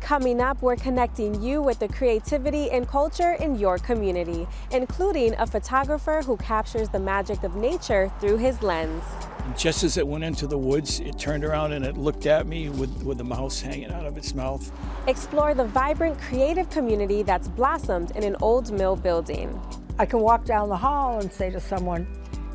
Coming up, we're connecting you with the creativity and culture in your community, including a photographer who captures the magic of nature through his lens. Just as it went into the woods, it turned around and it looked at me with the mouse hanging out of its mouth. Explore the vibrant, creative community that's blossomed in an old mill building. I can walk down the hall and say to someone,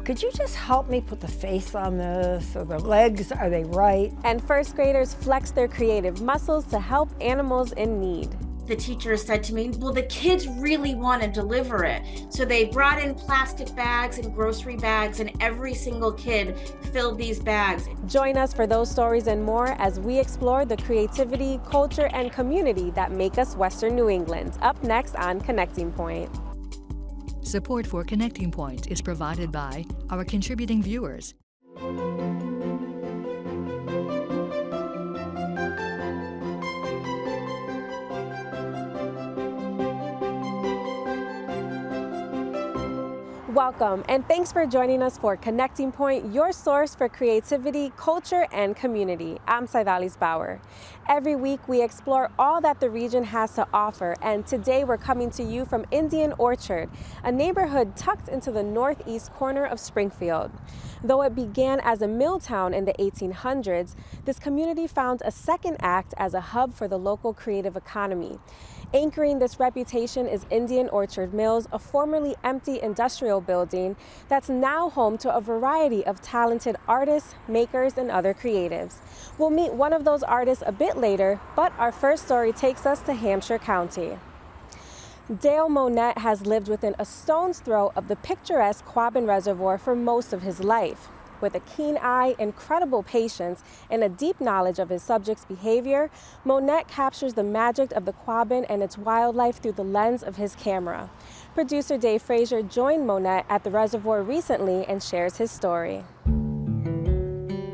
could you just help me put the face on this, or the legs, are they right? And first graders flex their creative muscles to help animals in need. The teacher said to me, well, the kids really want to deliver it. So they brought in plastic bags and grocery bags, and every single kid filled these bags. Join us for those stories and more as we explore the creativity, culture, and community that make us Western New England. Up next on Connecting Point. Support for Connecting Point is provided by our contributing viewers. Welcome, and thanks for joining us for Connecting Point, your source for creativity, culture, and community. I'm Saidalis Bauer. Every week, we explore all that the region has to offer, and today we're coming to you from Indian Orchard, a neighborhood tucked into the northeast corner of Springfield. Though it began as a mill town in the 1800s, this community found a second act as a hub for the local creative economy. Anchoring this reputation is Indian Orchard Mills, a formerly empty industrial building that's now home to a variety of talented artists, makers, and other creatives. We'll meet one of those artists a bit later, but our first story takes us to Hampshire County. Dale Monette has lived within a stone's throw of the picturesque Quabbin Reservoir for most of his life. With a keen eye, incredible patience, and a deep knowledge of his subject's behavior, Monette captures the magic of the Quabbin and its wildlife through the lens of his camera. Producer Dave Frazier joined Monette at the reservoir recently and shares his story.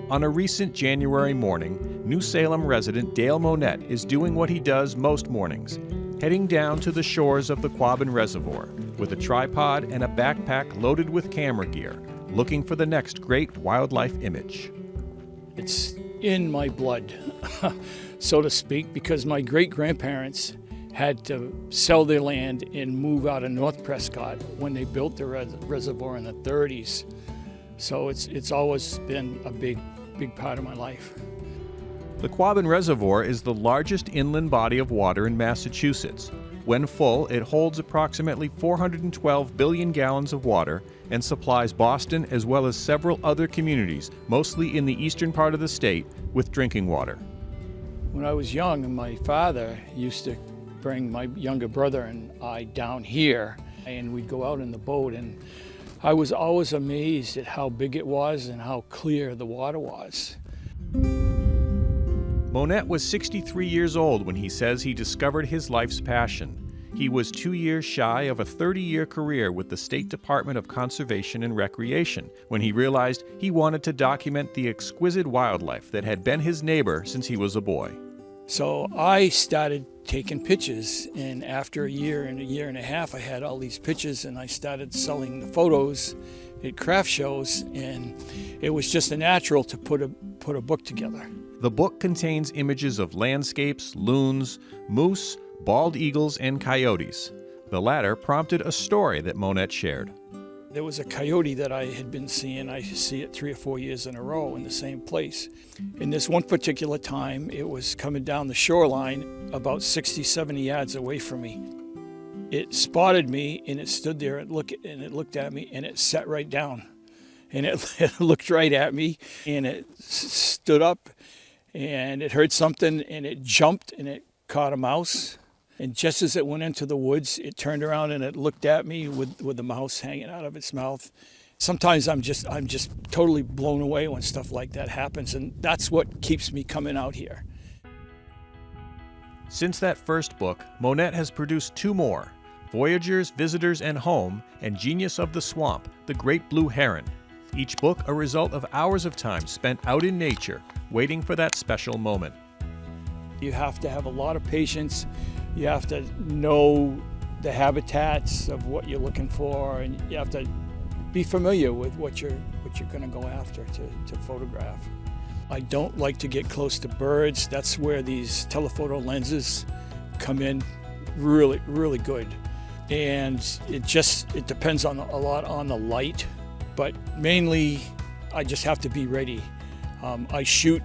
On a recent January morning, New Salem resident Dale Monette is doing what he does most mornings, heading down to the shores of the Quabbin Reservoir with a tripod and a backpack loaded with camera gear, looking for the next great wildlife image. It's in my blood, so to speak, because my great-grandparents had to sell their land and move out of North Prescott when they built the reservoir in the 30s. So it's always been a big part of my life. The Quabbin Reservoir is the largest inland body of water in Massachusetts. When full, it holds approximately 412 billion gallons of water and supplies Boston as well as several other communities, mostly in the eastern part of the state, with drinking water. When I was young, my father used to bring my younger brother and I down here, and we'd go out in the boat, and I was always amazed at how big it was and how clear the water was. Monette was 63 years old when he says he discovered his life's passion. He was 2 years shy of a 30-year career with the State Department of Conservation and Recreation when he realized he wanted to document the exquisite wildlife that had been his neighbor since he was a boy. So I started taking pictures, and after a year and a half, I had all these pictures, and I started selling the photos at craft shows, and it was just a natural to put a book together. The book contains images of landscapes, loons, moose, bald eagles, and coyotes. The latter prompted a story that Monette shared. There was a coyote that I had been seeing. I see it 3 or 4 years in a row in the same place. In this one particular time, it was coming down the shoreline about 60, 70 yards away from me. It spotted me, and it stood there and it looked at me, and it sat right down. And it looked right at me, and it stood up, and it heard something, and it jumped, and it caught a mouse. And just as it went into the woods, it turned around and it looked at me with the mouse hanging out of its mouth. Sometimes I'm just totally blown away when stuff like that happens, and that's what keeps me coming out here. Since that first book, Monette has produced 2 more, Voyagers, Visitors, and Home, and Genius of the Swamp, The Great Blue Heron. Each book a result of hours of time spent out in nature, waiting for that special moment. You have to have a lot of patience. You have to know the habitats of what you're looking for, and you have to be familiar with what you're going to go after to photograph. I don't like to get close to birds. That's where these telephoto lenses come in really, really good. And it depends a lot on the light, but mainly I just have to be ready. I shoot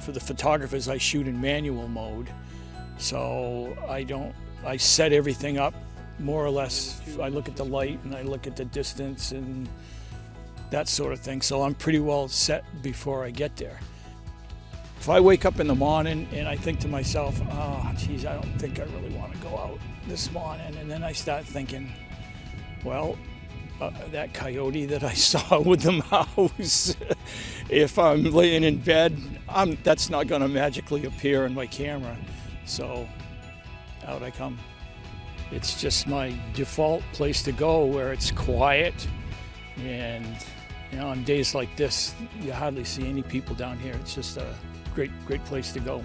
for the photographers, I shoot in manual mode. So I set everything up more or less. I look at the light and I look at the distance and that sort of thing. So I'm pretty well set before I get there. If I wake up in the morning and I think to myself, oh, geez, I don't think I really want to go out this morning. And then I start thinking, well, that coyote that I saw with the mouse, if I'm laying in bed, that's not going to magically appear in my camera. So out I come. It's just my default place to go where it's quiet. And on days like this, you hardly see any people down here. It's just a great place to go.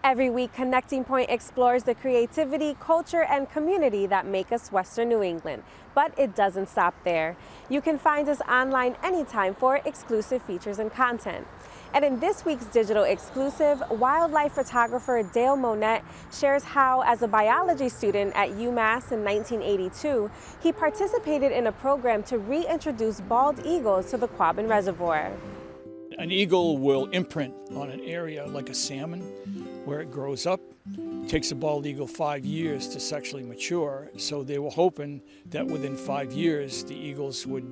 Every week, Connecting Point explores the creativity, culture, and community that make us Western New England. But it doesn't stop there. You can find us online anytime for exclusive features and content. And in this week's digital exclusive, wildlife photographer Dale Monette shares how, as a biology student at UMass in 1982, he participated in a program to reintroduce bald eagles to the Quabbin Reservoir. An eagle will imprint on an area like a salmon where it grows up. It takes a bald eagle 5 years to sexually mature, so they were hoping that within 5 years the eagles would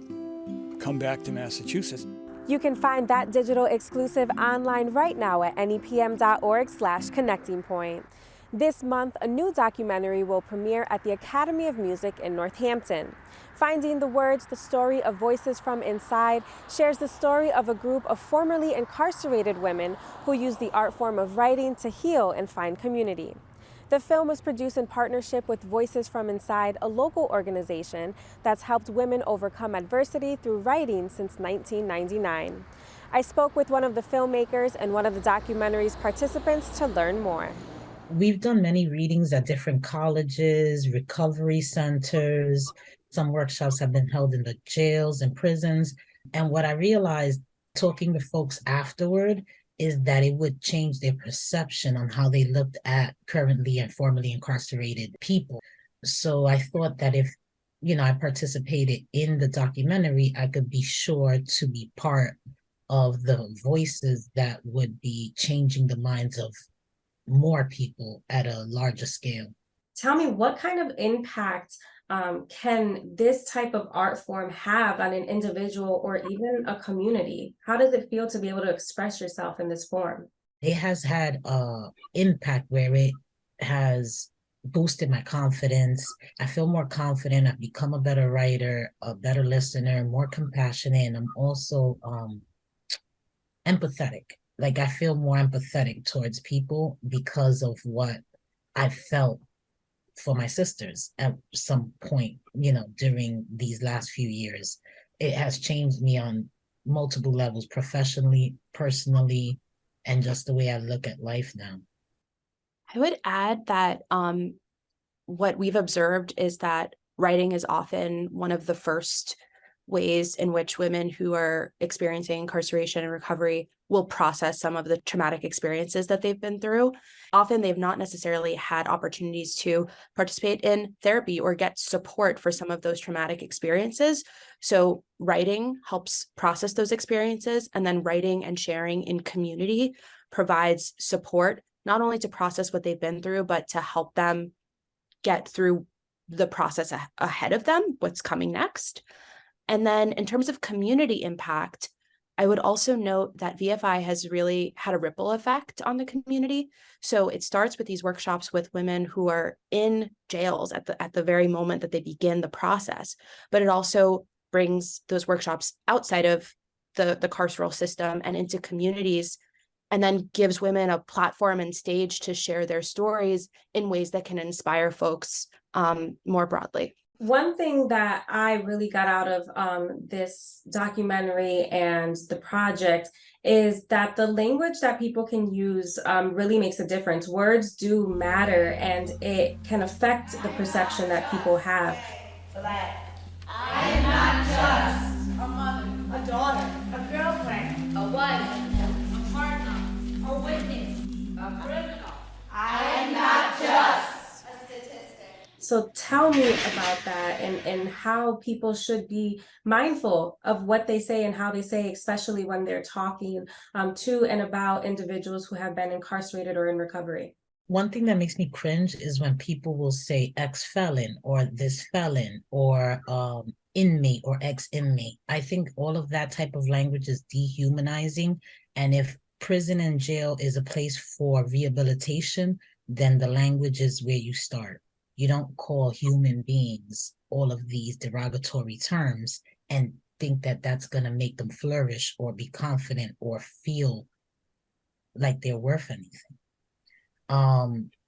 come back to Massachusetts. You can find that digital exclusive online right now at nepm.org/connectingpoint. This month, a new documentary will premiere at the Academy of Music in Northampton. Finding the Words, the story of Voices from Inside shares the story of a group of formerly incarcerated women who use the art form of writing to heal and find community. The film was produced in partnership with Voices from Inside, a local organization that's helped women overcome adversity through writing since 1999. I spoke with one of the filmmakers and one of the documentary's participants to learn more. We've done many readings at different colleges, recovery centers. Some workshops have been held in the jails and prisons. And what I realized talking to folks afterward is that it would change their perception on how they looked at currently and formerly incarcerated people. So I thought that if, I participated in the documentary, I could be sure to be part of the voices that would be changing the minds of more people at a larger scale. Tell me, what kind of impact can this type of art form have on an individual or even a community? How does it feel to be able to express yourself in this form? It has had an impact where it has boosted my confidence. I feel more confident. I've become a better writer, a better listener, more compassionate, and I'm also empathetic. Like I feel more empathetic towards people because of what I felt for my sisters at some point, during these last few years. It has changed me on multiple levels, professionally, personally, and just the way I look at life now. I would add that what we've observed is that writing is often one of the first ways in which women who are experiencing incarceration and recovery will process some of the traumatic experiences that they've been through. Often they've not necessarily had opportunities to participate in therapy or get support for some of those traumatic experiences. So writing helps process those experiences, and then writing and sharing in community provides support, not only to process what they've been through, but to help them get through the process ahead of them, what's coming next. And then in terms of community impact, I would also note that VFI has really had a ripple effect on the community. So it starts with these workshops with women who are in jails at the very moment that they begin the process, but it also brings those workshops outside of the carceral system and into communities, and then gives women a platform and stage to share their stories in ways that can inspire folks more broadly. One thing that I really got out of this documentary and the project is that the language that people can use really makes a difference. Words do matter, and it can affect the perception that people have. I am not just a mother, a daughter, a girlfriend, a wife, a partner, a witness, a criminal. I am not just a statistic. So tell me about that and how people should be mindful of what they say and how they say, especially when they're talking to and about individuals who have been incarcerated or in recovery. One thing that makes me cringe is when people will say ex-felon or this felon or inmate or ex-inmate. I think all of that type of language is dehumanizing. And if prison and jail is a place for rehabilitation, then the language is where you start. You don't call human beings all of these derogatory terms and think that that's going to make them flourish or be confident or feel like they're worth anything.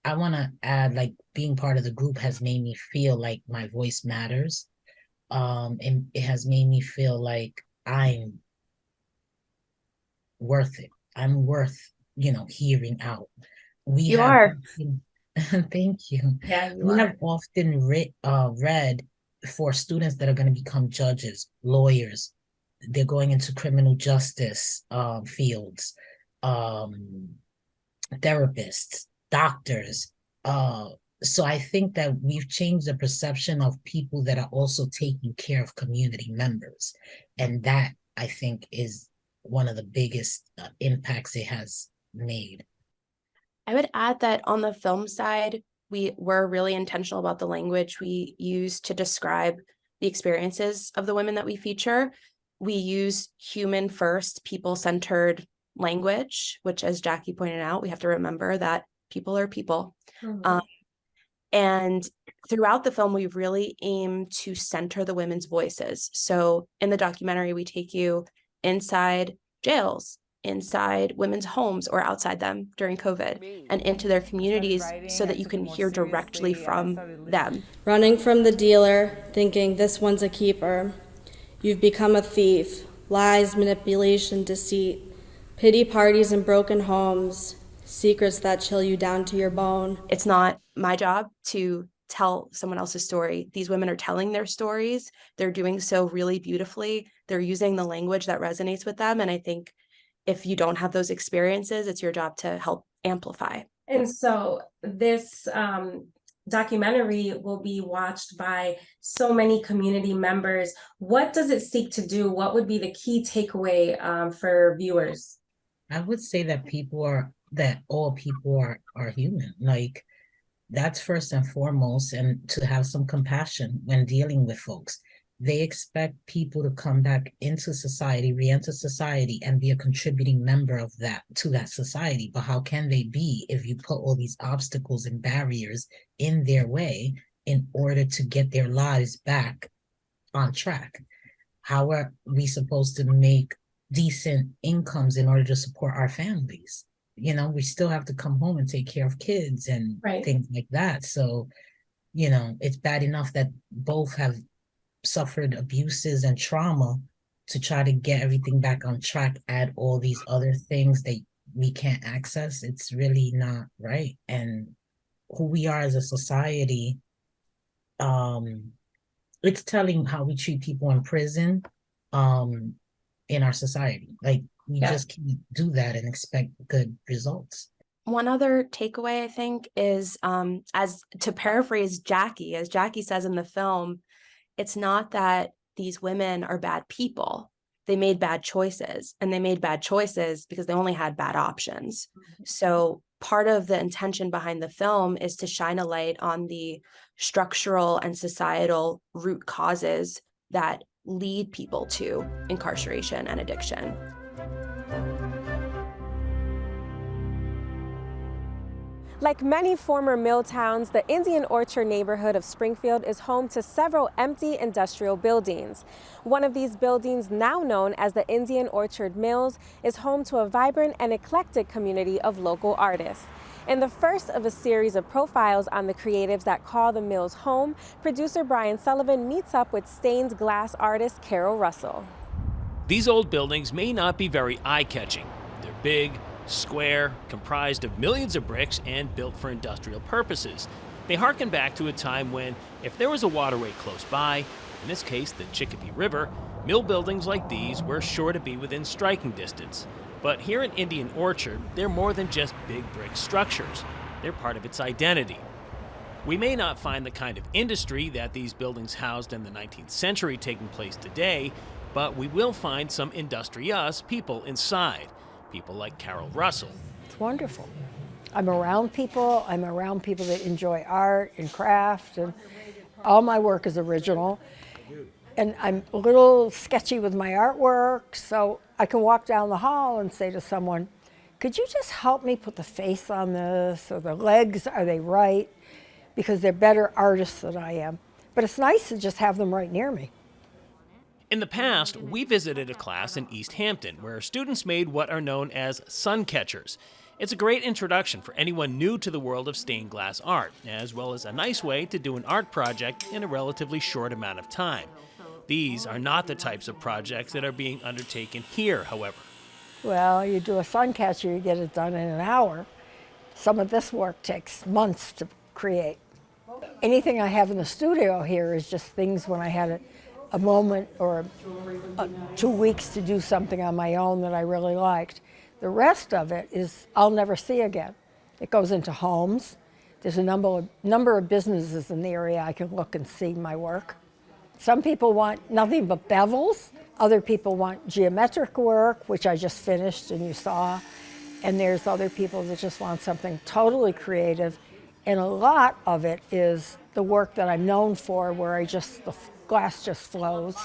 I want to add, like, being part of the group has made me feel like my voice matters. And it has made me feel like I'm worth it. I'm worth, hearing out. You are. Thank you. Yeah, you we are. have often read for students that are going to become judges, lawyers. They're going into criminal justice fields, therapists, doctors. So I think that we've changed the perception of people that are also taking care of community members. And that, I think, is one of the biggest impacts it has made. I would add that on the film side, we were really intentional about the language we use to describe the experiences of the women that we feature. We use human first, people-centered language, which, as Jackie pointed out, we have to remember that people are people. Mm-hmm. And throughout the film, we really aim to center the women's voices. So in the documentary, we take you inside jails, inside women's homes or outside them during COVID, and into their communities so that you can hear directly from them. Running from the dealer, thinking this one's a keeper. You've become a thief. Lies, manipulation, deceit. Pity parties and broken homes. Secrets that chill you down to your bone. It's not my job to tell someone else's story. These women are telling their stories. They're doing so really beautifully. They're using the language that resonates with them. And I think if you don't have those experiences, it's your job to help amplify. And so this documentary will be watched by so many community members. What does it seek to do? What would be the key takeaway for viewers? I would say that all people are human. Like, that's first and foremost, and to have some compassion when dealing with folks. They expect people to come back into society, re-enter society, and be a contributing member of to that society. But how can they be if you put all these obstacles and barriers in their way in order to get their lives back on track? How are we supposed to make decent incomes in order to support our families? We still have to come home and take care of kids and things like that. So, it's bad enough that both have suffered abuses and trauma. To try to get everything back on track, add all these other things that we can't access, it's really not right. And who we are as a society, it's telling how we treat people in prison, in our society. Like, we just can't do that and expect good results. One other takeaway, I think, is as to paraphrase Jackie, as Jackie says in the film, it's not that these women are bad people. They made bad choices, and they made bad choices because they only had bad options. Mm-hmm. So part of the intention behind the film is to shine a light on the structural and societal root causes that lead people to incarceration and addiction. Like many former mill towns, the Indian Orchard neighborhood of Springfield is home to several empty industrial buildings. One of these buildings, now known as the Indian Orchard Mills, is home to a vibrant and eclectic community of local artists. In the first of a series of profiles on the creatives that call the mills home, producer Brian Sullivan meets up with stained glass artist Carol Russell. These old buildings may not be very eye-catching. They're big, square, comprised of millions of bricks, and built for industrial purposes. They harken back to a time when, if there was a waterway close by, In this case, the Chicopee River, mill buildings like these were sure to be within striking distance. But here in Indian Orchard, they're more than just big brick structures. They're part of its identity. We may not find the kind of industry that these buildings housed in the 19th century taking place today, but we will find some industrious people inside. People like Carol Russell. It's wonderful. I'm around people that enjoy art and craft, and all my work is original. And I'm a little sketchy with my artwork, so I can walk down the hall and say to someone, could you just help me put the face on this, or the legs, are they right? Because they're better artists than I am. But it's nice to just have them right near me. In the past, we visited a class in East Hampton where students made what are known as sun catchers. It's a great introduction for anyone new to the world of stained glass art, as well as a nice way to do an art project in a relatively short amount of time. These are not the types of projects that are being undertaken here, however. Well, you do a sun catcher, you get it done in an hour. Some of this work takes months to create. Anything I have in the studio here is just things when I had a moment or 2 weeks to do something on my own that I really liked. The rest of it is I'll never see again. It goes into homes. There's a number of businesses in the area I can look and see my work. Some people want nothing but bevels. Other people want geometric work, which I just finished and you saw. And there's other people that just want something totally creative. And a lot of it is the work that I'm known for, where the glass just flows.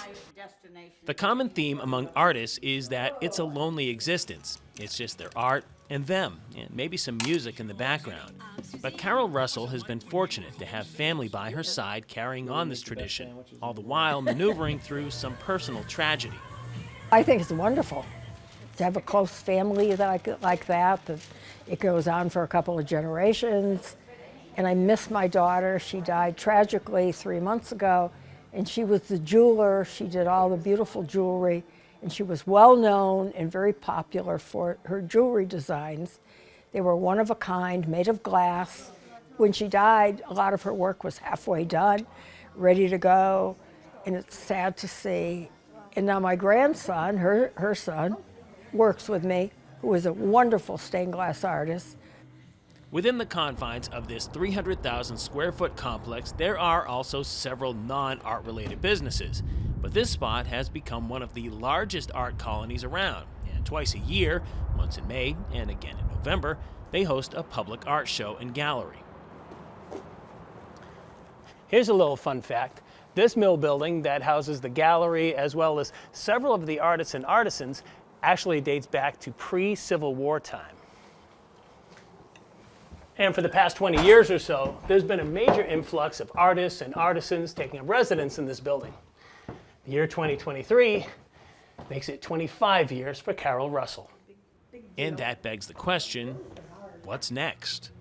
The common theme among artists is that it's a lonely existence. It's just their art and them, and maybe some music in the background. But Carol Russell has been fortunate to have family by her side carrying on this tradition, all the while maneuvering through some personal tragedy. I think it's wonderful to have a close family like that it goes on for a couple of generations. And I miss my daughter. She died tragically 3 months ago, and she was the jeweler. She did all the beautiful jewelry, and she was well known and very popular for her jewelry designs. They were one of a kind, made of glass. When she died, a lot of her work was halfway done, ready to go, and it's sad to see. And now my grandson, her son, works with me, who is a wonderful stained glass artist. Within the confines of this 300,000 square foot complex, there are also several non-art related businesses. But this spot has become one of the largest art colonies around. And twice a year, once in May and again in November, they host a public art show and gallery. Here's a little fun fact. This mill building that houses the gallery as well as several of the artists and artisans actually dates back to pre-Civil War time. And for the past 20 years or so, there's been a major influx of artists and artisans taking up residence in this building. The year 2023 makes it 25 years for Carol Russell. And that begs the question, what's next?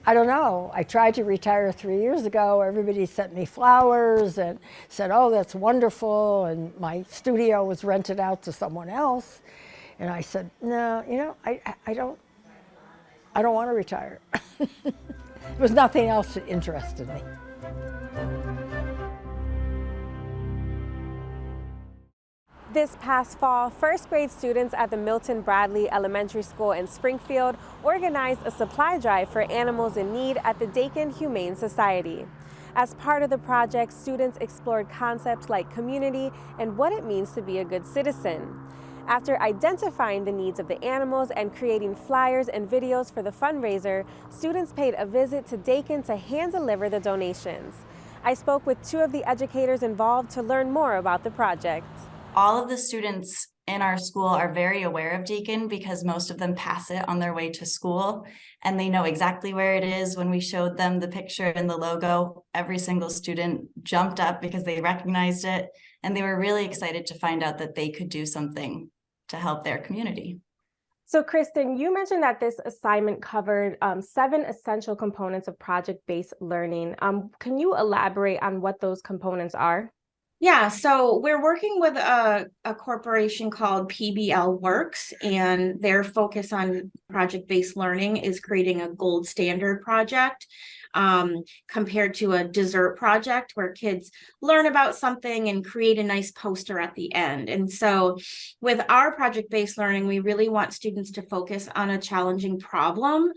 I don't know. I tried to retire 3 years ago. Everybody sent me flowers and said, oh, that's wonderful. And my studio was rented out to someone else. And I said, no, I don't want to retire. There was nothing else that interested me. This past fall, first grade students at the Milton Bradley Elementary School in Springfield organized a supply drive for animals in need at the Dakin Humane Society. As part of the project, students explored concepts like community and what it means to be a good citizen. After identifying the needs of the animals and creating flyers and videos for the fundraiser, students paid a visit to Dakin to hand-deliver the donations. I spoke with two of the educators involved to learn more about the project. All of the students in our school are very aware of Dakin because most of them pass it on their way to school, and they know exactly where it is. When we showed them the picture and the logo, every single student jumped up because they recognized it, and they were really excited to find out that they could do something to help their community. So Kristen, you mentioned that this assignment covered 7 essential components of project-based learning. Can you elaborate on what those components are? Yeah, so we're working with a corporation called PBL Works, and their focus on project-based learning is creating a gold standard project compared to a dessert project where kids learn about something and create a nice poster at the end. And so with our project-based learning, we really want students to focus on a challenging problem.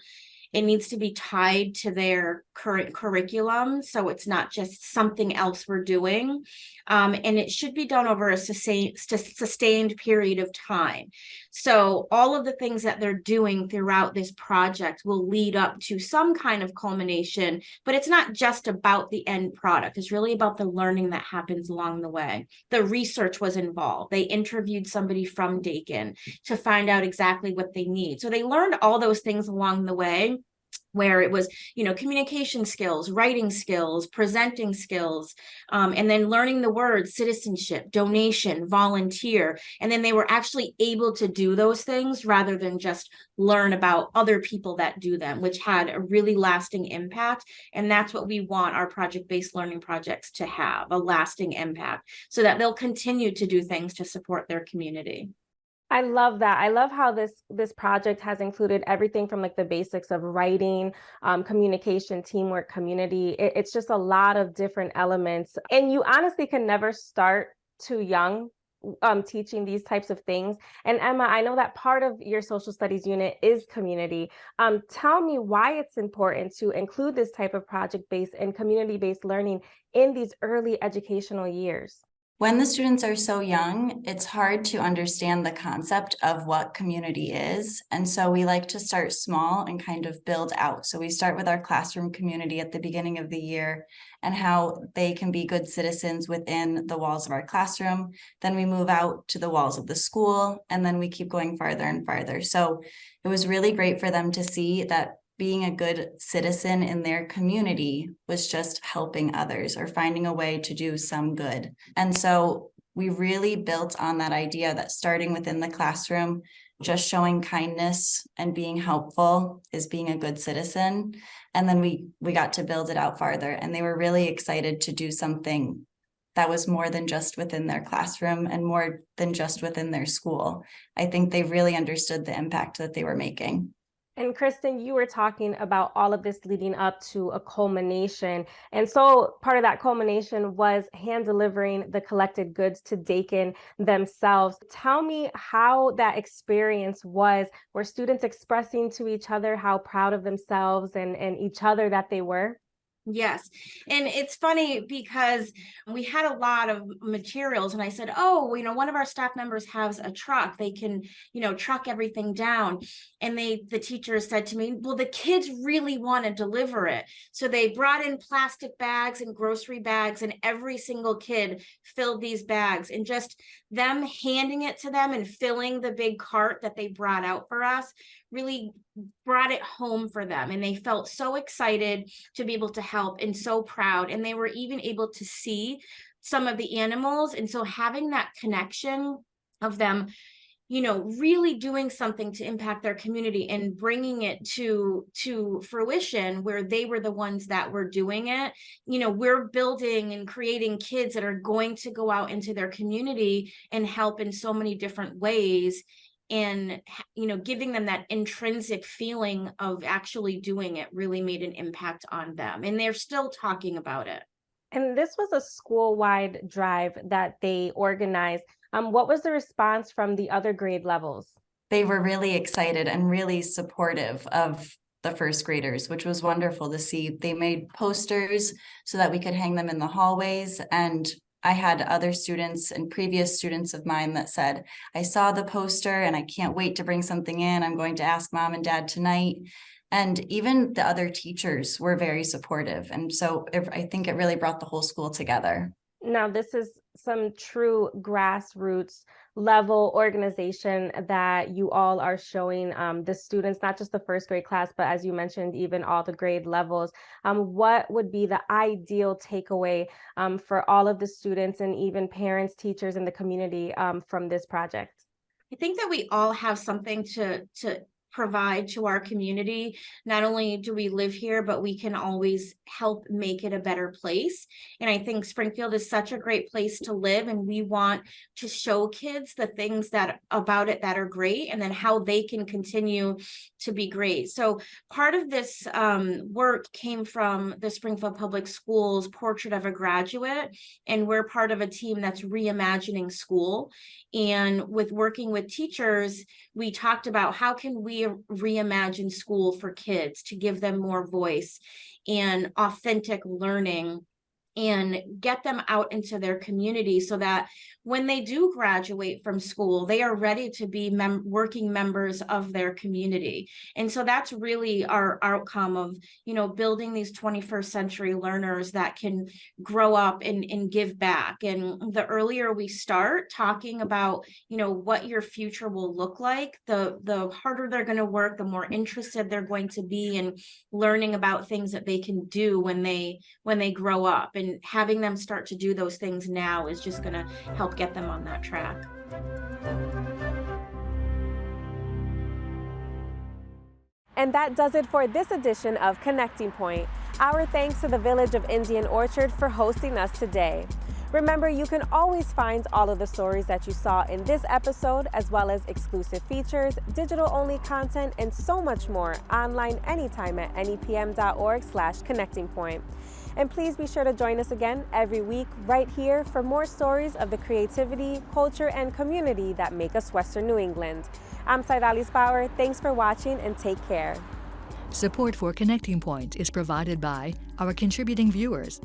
It needs to be tied to their current curriculum, so it's not just something else we're doing. And it should be done over a sustained period of time. So all of the things that they're doing throughout this project will lead up to some kind of culmination, but it's not just about the end product. It's really about the learning that happens along the way. The research was involved. They interviewed somebody from Dakin to find out exactly what they need. So they learned all those things along the way, where it was, communication skills, writing skills, presenting skills, and then learning the words citizenship, donation, volunteer. And then they were actually able to do those things rather than just learn about other people that do them, which had a really lasting impact. And that's what we want our project-based learning projects to have, a lasting impact, so that they'll continue to do things to support their community. I love that. I love how this project has included everything from like the basics of writing, communication, teamwork, community. It's just a lot of different elements. And you honestly can never start too young teaching these types of things. And Emma, I know that part of your social studies unit is community. Tell me why it's important to include this type of project-based and community-based learning in these early educational years. When the students are so young, it's hard to understand the concept of what community is. And so we like to start small and kind of build out. So we start with our classroom community at the beginning of the year and how they can be good citizens within the walls of our classroom. Then we move out to the walls of the school, and then we keep going farther and farther. So it was really great for them to see that being a good citizen in their community was just helping others or finding a way to do some good. And so we really built on that idea that starting within the classroom, just showing kindness and being helpful is being a good citizen. And then we got to build it out farther, and they were really excited to do something that was more than just within their classroom and more than just within their school. I think they really understood the impact that they were making. And Kristen, you were talking about all of this leading up to a culmination. And so part of that culmination was hand delivering the collected goods to Dakin themselves. Tell me how that experience was. Were students expressing to each other how proud of themselves and each other that they were? Yes. And it's funny because we had a lot of materials, and I said, oh, one of our staff members has a truck. They can, truck everything down. And the teachers said to me, well, the kids really want to deliver it. So they brought in plastic bags and grocery bags, and every single kid filled these bags, and just them handing it to them and filling the big cart that they brought out for us really brought it home for them. And they felt so excited to be able to help and so proud. And they were even able to see some of the animals. And so having that connection of them, really doing something to impact their community and bringing it to fruition where they were the ones that were doing it. We're building and creating kids that are going to go out into their community and help in so many different ways. And, giving them that intrinsic feeling of actually doing it really made an impact on them. And they're still talking about it. And this was a school-wide drive that they organized. What was the response from the other grade levels? They were really excited and really supportive of the first graders, which was wonderful to see. They made posters so that we could hang them in the hallways, and I had other students and previous students of mine that said, I saw the poster and I can't wait to bring something in. I'm going to ask mom and dad tonight. And even the other teachers were very supportive. And so I think it really brought the whole school together. Now, this is some true grassroots level organization that you all are showing the students, not just the first grade class, but as you mentioned, even all the grade levels. What would be the ideal takeaway for all of the students and even parents, teachers in the community from this project? I think that we all have something to provide to our community, not only do we live here, but we can always help make it a better place. And I think Springfield is such a great place to live, and we want to show kids the things that about it that are great, and then how they can continue to be great. So part of this work came from the Springfield Public Schools Portrait of a Graduate, and we're part of a team that's reimagining school. And with working with teachers, we talked about how can we reimagine school for kids to give them more voice and authentic learning, and get them out into their community so that when they do graduate from school, they are ready to be working members of their community. And so that's really our outcome of, building these 21st century learners that can grow up and give back. And the earlier we start talking about, what your future will look like, the harder they're going to work, the more interested they're going to be in learning about things that they can do when they grow up. And having them start to do those things now is just going to help get them on that track. And that does it for this edition of Connecting Point. Our thanks to the Village of Indian Orchard for hosting us today. Remember, you can always find all of the stories that you saw in this episode, as well as exclusive features, digital-only content, and so much more online anytime at nepm.org/connectingpoint. And please be sure to join us again every week right here for more stories of the creativity, culture, and community that make us Western New England. I'm Saidalis Bauer. Thanks for watching and take care. Support for Connecting Point is provided by our contributing viewers